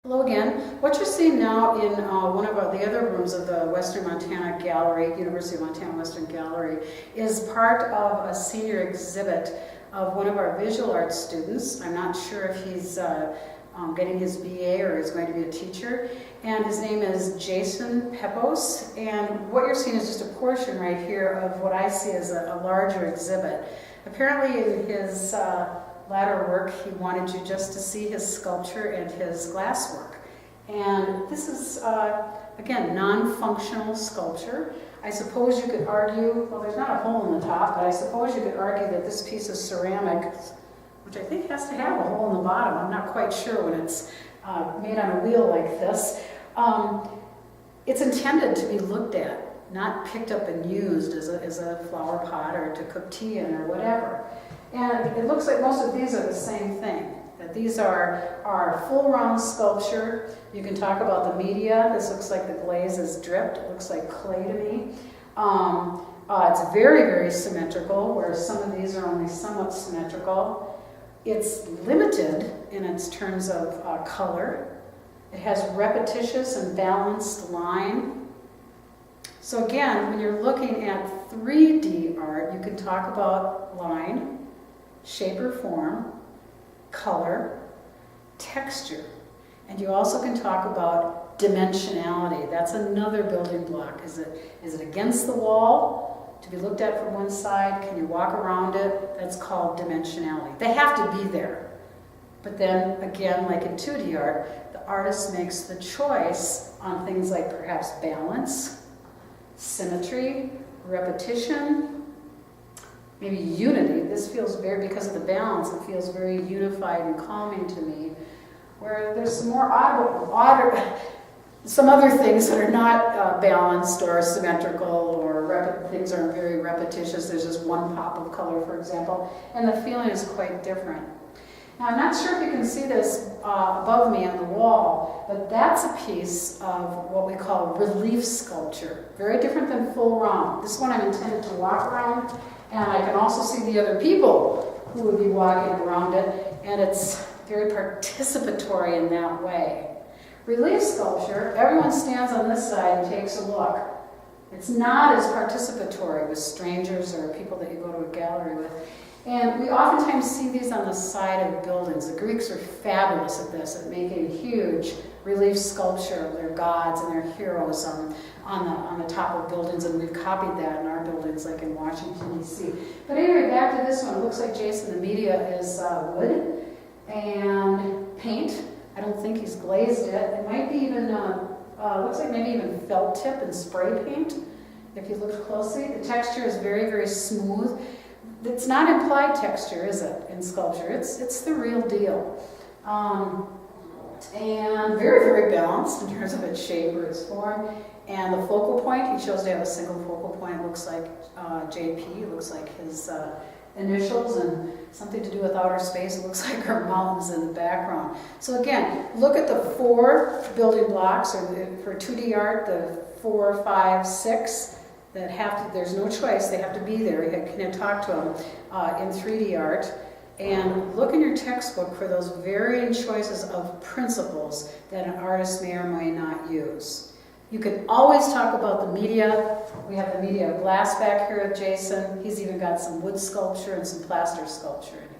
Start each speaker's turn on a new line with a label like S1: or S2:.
S1: Hello again. What you're seeing now in one of the other rooms of the Western Montana Gallery, University of Montana Western Gallery, is part of a senior exhibit of one of our visual arts students. I'm not sure if he's getting his BA or is going to be a teacher. And his name is Jason Pepos. And what you're seeing is just a portion right here of what I see as a larger exhibit. Apparently in his latter work, he wanted you just to see his sculpture and his glass work. And this is, again, non-functional sculpture. I suppose you could argue, well, there's not a hole in the top, but I suppose you could argue that this piece of ceramic, which I think has to have a hole in the bottom, I'm not quite sure when it's made on a wheel like this, it's intended to be looked at, not picked up and used as a flower pot or to cook tea in or whatever. And it looks like most of these are the same thing. That these are full round sculpture. You can talk about the media. This looks like the glaze is dripped. It looks like clay to me. It's very, very symmetrical, whereas some of these are only somewhat symmetrical. It's limited in its terms of color. It has repetitious and balanced line. So again, when you're looking at 3D art, you can talk about line, shape or form, color, texture, and you also can talk about dimensionality. That's another building block. Is it against the wall to be looked at from one side? Can you walk around it? That's called dimensionality. They have to be there. But then again, like in 2D art, the artist makes the choice on things like perhaps balance, symmetry, repetition, maybe unity. This feels very, because of the balance, it feels very unified and calming to me. Where there's some more some other things that are not balanced or symmetrical, or things aren't very repetitious. There's just one pop of color, for example, and the feeling is quite different. Now, I'm not sure if you can see this above me on the wall, but that's a piece of what we call relief sculpture. Very different than full round. This one I'm intended to walk around, and I can also see the other people who would be walking around it, and it's very participatory in that way. Relief sculpture, everyone stands on this side and takes a look. It's not as participatory with strangers or people that you go to a gallery with. And we oftentimes see these on the side of buildings. The Greeks are fabulous at this, at making huge relief sculpture of their gods and their heroes on the top of buildings, and we've copied that in our buildings, like in Washington, D.C. But anyway, back to this one. It looks like Jason, the media is wood and paint. I don't think he's glazed it. It might be even, looks like maybe even felt tip and spray paint, if you look closely. The texture is very, very smooth. It's not implied texture, is it, in sculpture? It's the real deal. And very, very balanced in terms of its shape or its form. And the focal point, he chose to have a single focal point. It looks like JP, it looks like his initials, and something to do with outer space. It looks like our mountains in the background. So again, look at the 4 building blocks, or for 2D art, the 4, 5, 6, that have to, there's no choice, they have to be there. You can talk to them in 3D art. And look in your textbook for those varying choices of principles that an artist may or may not use. You can always talk about the media. We have the media of glass back here with Jason. He's even got some wood sculpture and some plaster sculpture in here.